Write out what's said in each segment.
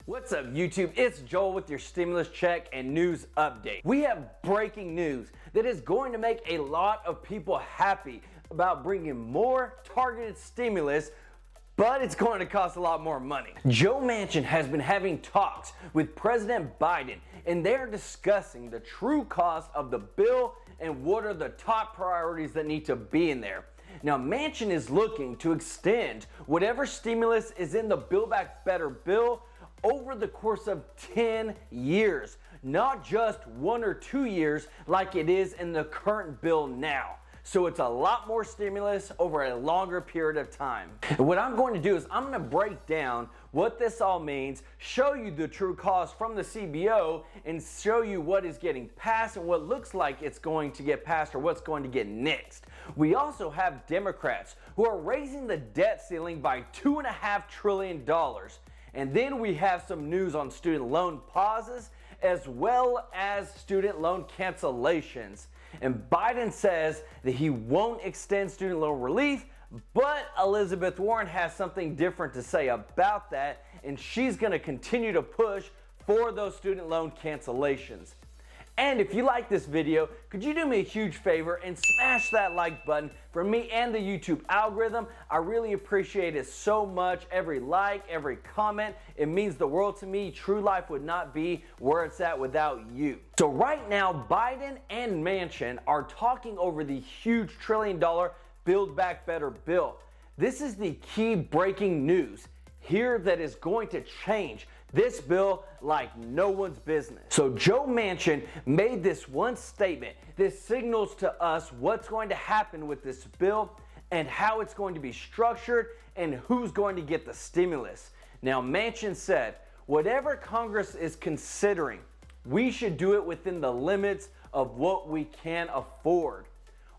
What's up, YouTube? It's Joel with your stimulus check and news update. We have breaking news that is going to make a lot of people happy about bringing more targeted stimulus, but it's going to cost a lot more money. Joe Manchin has been having talks with President Biden, and they are discussing the true cost of the bill and what are the top priorities that need to be in there. Now, Manchin is looking to extend whatever stimulus is in the Build Back Better bill over the course of 10 years, not just 1 or 2 years like it is in the current bill now. So it's a lot more stimulus over a longer period of time. And what I'm going to do is I'm going to break down what this all means, show you the true cost from the CBO, and show you what is getting passed and what looks like it's going to get passed or what's going to get nixed. We also have Democrats who are raising the debt ceiling by $2.5 trillion. And then we have some news on student loan pauses as well as student loan cancellations. And Biden says that he won't extend student loan relief, but Elizabeth Warren has something different to say about that, and she's going to continue to push for those student loan cancellations. And if you like this video, could you do me a huge favor and smash that like button for me and the YouTube algorithm? I really appreciate it so much. Every like, every comment, it means the world to me. True life would not be where it's at without you. So right now, Biden and Manchin are talking over the huge $1 trillion Build Back Better bill. This is the key breaking news here that is going to change this bill like no one's business. So Joe Manchin made this one statement. This signals to us what's going to happen with this bill and how it's going to be structured and who's going to get the stimulus. Now, Manchin said, whatever Congress is considering, we should do it within the limits of what we can afford.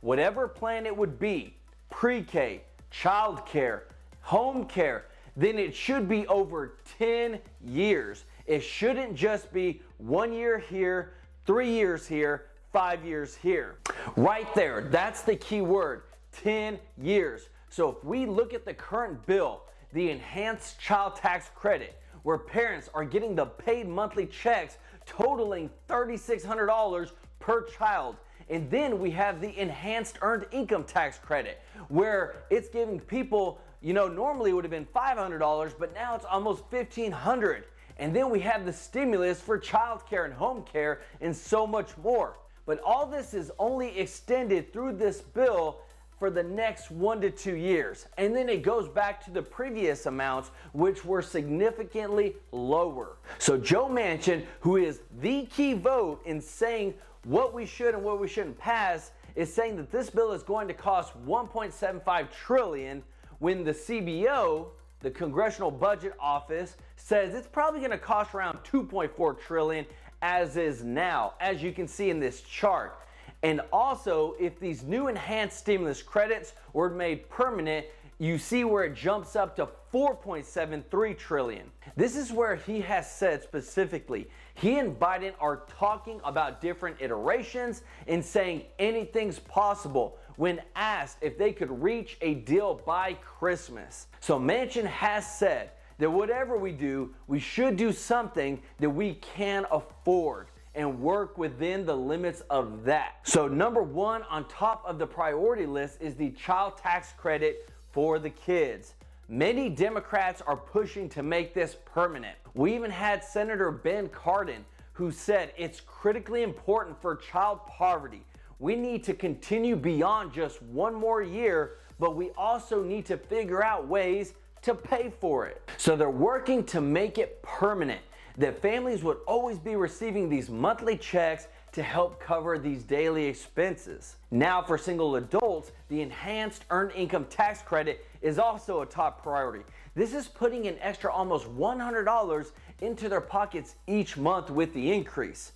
Whatever plan it would be, PreK, child care, home care, then it should be over 10 years. It shouldn't just be 1 year here, 3 years here, 5 years here. Right there, that's the key word, 10 years. So if we look at the current bill, the enhanced child tax credit, where parents are getting the paid monthly checks totaling $3,600 per child. And then we have the enhanced earned income tax credit, where it's giving people, normally it would have been $500, but now it's almost $1,500. And then we have the stimulus for child care and home care and so much more. But all this is only extended through this bill for the next 1 to 2 years. And then it goes back to the previous amounts, which were significantly lower. So Joe Manchin, who is the key vote in saying what we should and what we shouldn't pass, is saying that this bill is going to cost $1.75 trillion when the CBO, the Congressional Budget Office, says it's probably going to cost around $2.4 trillion as is now, as you can see in this chart. And also, if these new enhanced stimulus credits were made permanent, you see where it jumps up to $4.73 trillion. This is where he has said specifically, he and Biden are talking about different iterations and saying anything's possible when asked if they could reach a deal by Christmas. So Manchin has said that whatever we do, we should do something that we can afford and work within the limits of that. So number one on top of the priority list is the child tax credit for the kids. Many Democrats are pushing to make this permanent. We even had Senator Ben Cardin who said it's critically important for child poverty. We need to continue beyond just 1 more year, but we also need to figure out ways to pay for it. So they're working to make it permanent, that families would always be receiving these monthly checks to help cover these daily expenses. Now for single adults, the enhanced earned income tax credit is also a top priority. This is putting an extra almost $100 into their pockets each month with the increase.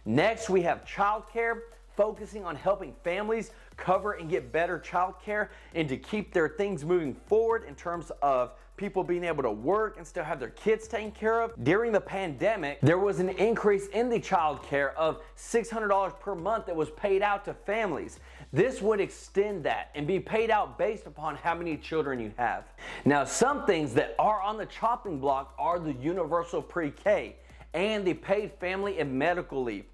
Next, we have childcare, focusing on helping families cover and get better childcare and to keep their things moving forward in terms of people being able to work and still have their kids taken care of. During the pandemic, there was an increase in the child care of $600 per month that was paid out to families. This would extend that and be paid out based upon how many children you have. Now, some things that are on the chopping block are the universal PreK and the paid family and medical leave.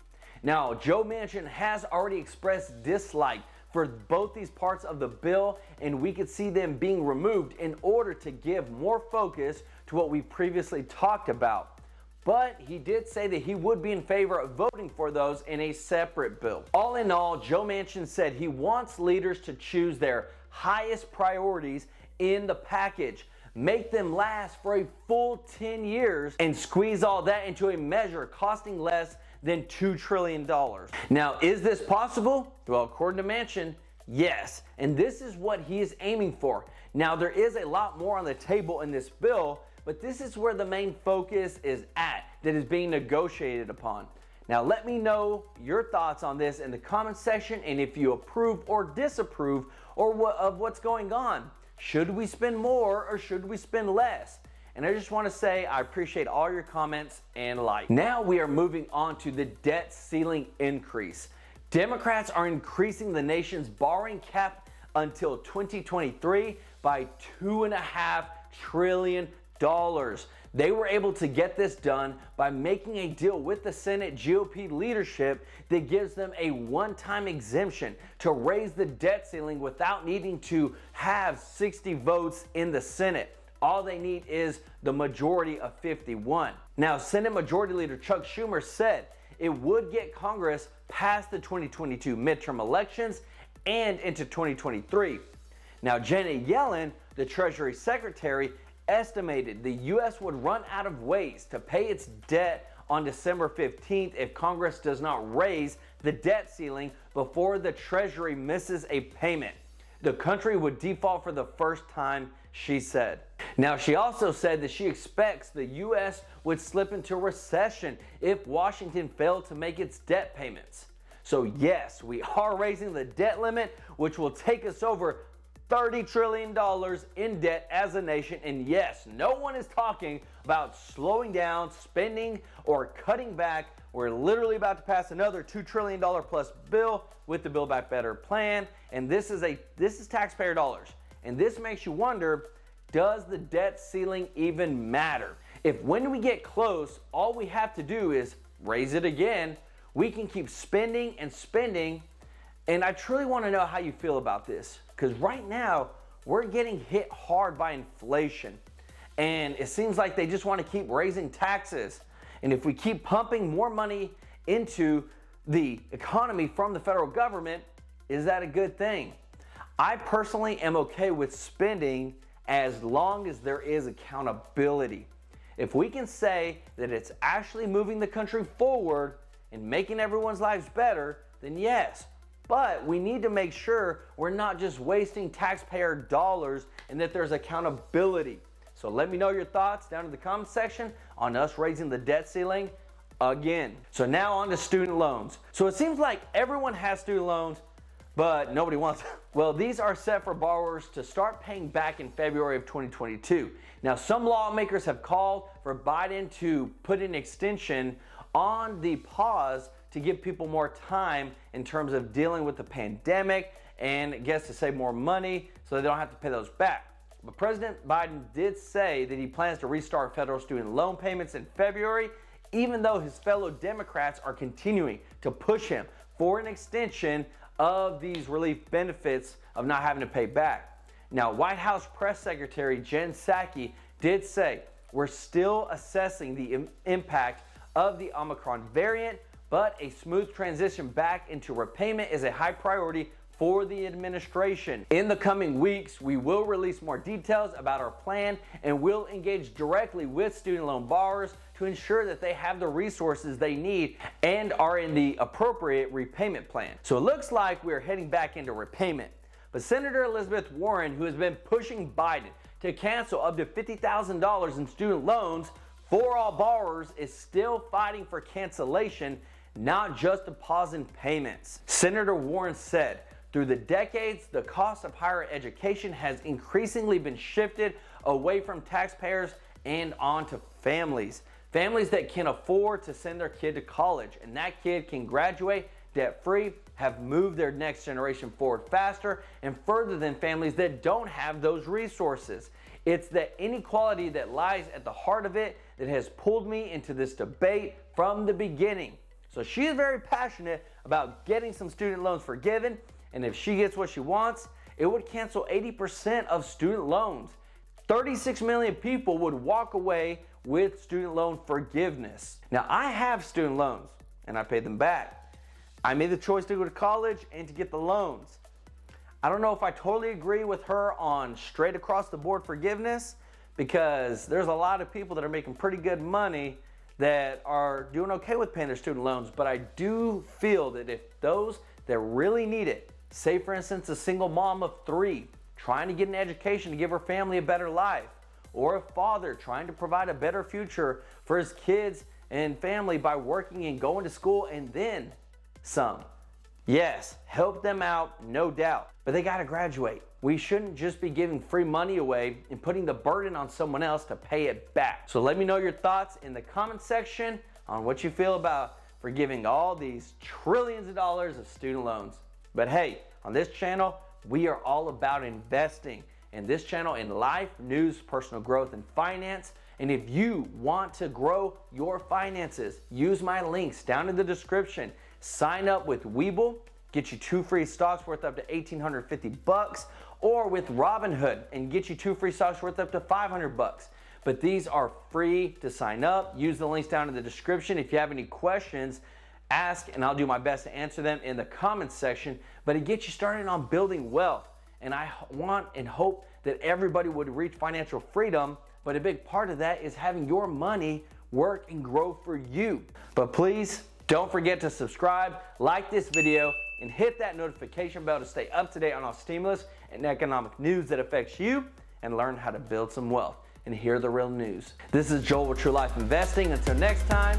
Now, Joe Manchin has already expressed dislike for both these parts of the bill, and we could see them being removed in order to give more focus to what we previously talked about. But he did say that he would be in favor of voting for those in a separate bill. All in all, Joe Manchin said he wants leaders to choose their highest priorities in the package, make them last for a full 10 years, and squeeze all that into a measure costing less than $2 trillion. Now, is this possible? Well, according to Manchin, yes. And this is what he is aiming for. Now, there is a lot more on the table in this bill, but this is where the main focus is at, that is being negotiated upon. Now, let me know your thoughts on this in the comment section, and if you approve or disapprove of what's going on. Should we spend more or should we spend less? And I just want to say I appreciate all your comments and likes. Now we are moving on to the debt ceiling increase. Democrats are increasing the nation's borrowing cap until 2023 by $2.5 trillion. They were able to get this done by making a deal with the Senate GOP leadership that gives them a one-time exemption to raise the debt ceiling without needing to have 60 votes in the Senate. All they need is the majority of 51. Now, Senate Majority Leader Chuck Schumer said it would get Congress past the 2022 midterm elections and into 2023. Now, Janet Yellen, the Treasury Secretary, estimated the U.S. would run out of ways to pay its debt on December 15th if Congress does not raise the debt ceiling before the Treasury misses a payment. The country would default for the first time, she said. Now, she also said that she expects the U.S. would slip into recession if Washington failed to make its debt payments. So yes, we are raising the debt limit, which will take us over $30 trillion in debt as a nation. And yes, no one is talking about slowing down spending or cutting back. We're literally about to pass another $2 trillion plus bill with the Build Back Better plan. And this is taxpayer dollars. And this makes you wonder, does the debt ceiling even matter? If when we get close, all we have to do is raise it again, we can keep spending and spending. And I truly want to know how you feel about this, because right now we're getting hit hard by inflation, and it seems like they just want to keep raising taxes. And if we keep pumping more money into the economy from the federal government, is that a good thing? I personally am okay with spending as long as there is accountability. If we can say that it's actually moving the country forward and making everyone's lives better, then yes. But we need to make sure we're not just wasting taxpayer dollars and that there's accountability. So let me know your thoughts down in the comment section on us raising the debt ceiling again. So now on to student loans. So it seems like everyone has student loans, but nobody wants them. Well, these are set for borrowers to start paying back in February of 2022. Now, some lawmakers have called for Biden to put an extension on the pause to give people more time in terms of dealing with the pandemic and I guess to save more money so they don't have to pay those back. But President Biden did say that he plans to restart federal student loan payments in February, even though his fellow Democrats are continuing to push him for an extension of these relief benefits of not having to pay back. Now, White House Press Secretary Jen Psaki did say, we're still assessing the impact of the Omicron variant, but a smooth transition back into repayment is a high priority for the administration. In the coming weeks, we will release more details about our plan and we'll engage directly with student loan borrowers to ensure that they have the resources they need and are in the appropriate repayment plan. So it looks like we're heading back into repayment. But Senator Elizabeth Warren, who has been pushing Biden to cancel up to $50,000 in student loans for all borrowers, is still fighting for cancellation, not just a pause in payments. Senator Warren said, through the decades, the cost of higher education has increasingly been shifted away from taxpayers and onto families. Families that can afford to send their kid to college, and that kid can graduate debt-free, have moved their next generation forward faster and further than families that don't have those resources. It's the inequality that lies at the heart of it that has pulled me into this debate from the beginning. So she is very passionate about getting some student loans forgiven, and if she gets what she wants, it would cancel 80% of student loans. 36 million people would walk away with student loan forgiveness. Now, I have student loans, and I paid them back. I made the choice to go to college and to get the loans. I don't know if I totally agree with her on straight across the board forgiveness, because there's a lot of people that are making pretty good money that are doing okay with paying their student loans, but I do feel that if those that really need it, say for instance a single mom of 3 trying to get an education to give her family a better life, or a father trying to provide a better future for his kids and family by working and going to school and then some. Yes, help them out, no doubt, but they gotta graduate. We shouldn't just be giving free money away and putting the burden on someone else to pay it back. So let me know your thoughts in the comment section on what you feel about forgiving all these trillions of dollars of student loans. But hey, on this channel, we are all about investing. In this channel, in life, news, personal growth, and finance. And if you want to grow your finances, use my links down in the description. Sign up with Webull, get you 2 free stocks worth up to $1,850, or with Robinhood and get you 2 free stocks worth up to $500. But these are free to sign up. Use the links down in the description. If you have any questions, ask and I'll do my best to answer them in the comments section. But it gets you started on building wealth. And I want and hope that everybody would reach financial freedom, but a big part of that is having your money work and grow for you. But please don't forget to subscribe, like this video, and hit that notification bell to stay up to date on all stimulus and economic news that affects you, and learn how to build some wealth and hear the real news. This is Joel with True Life Investing. Until next time,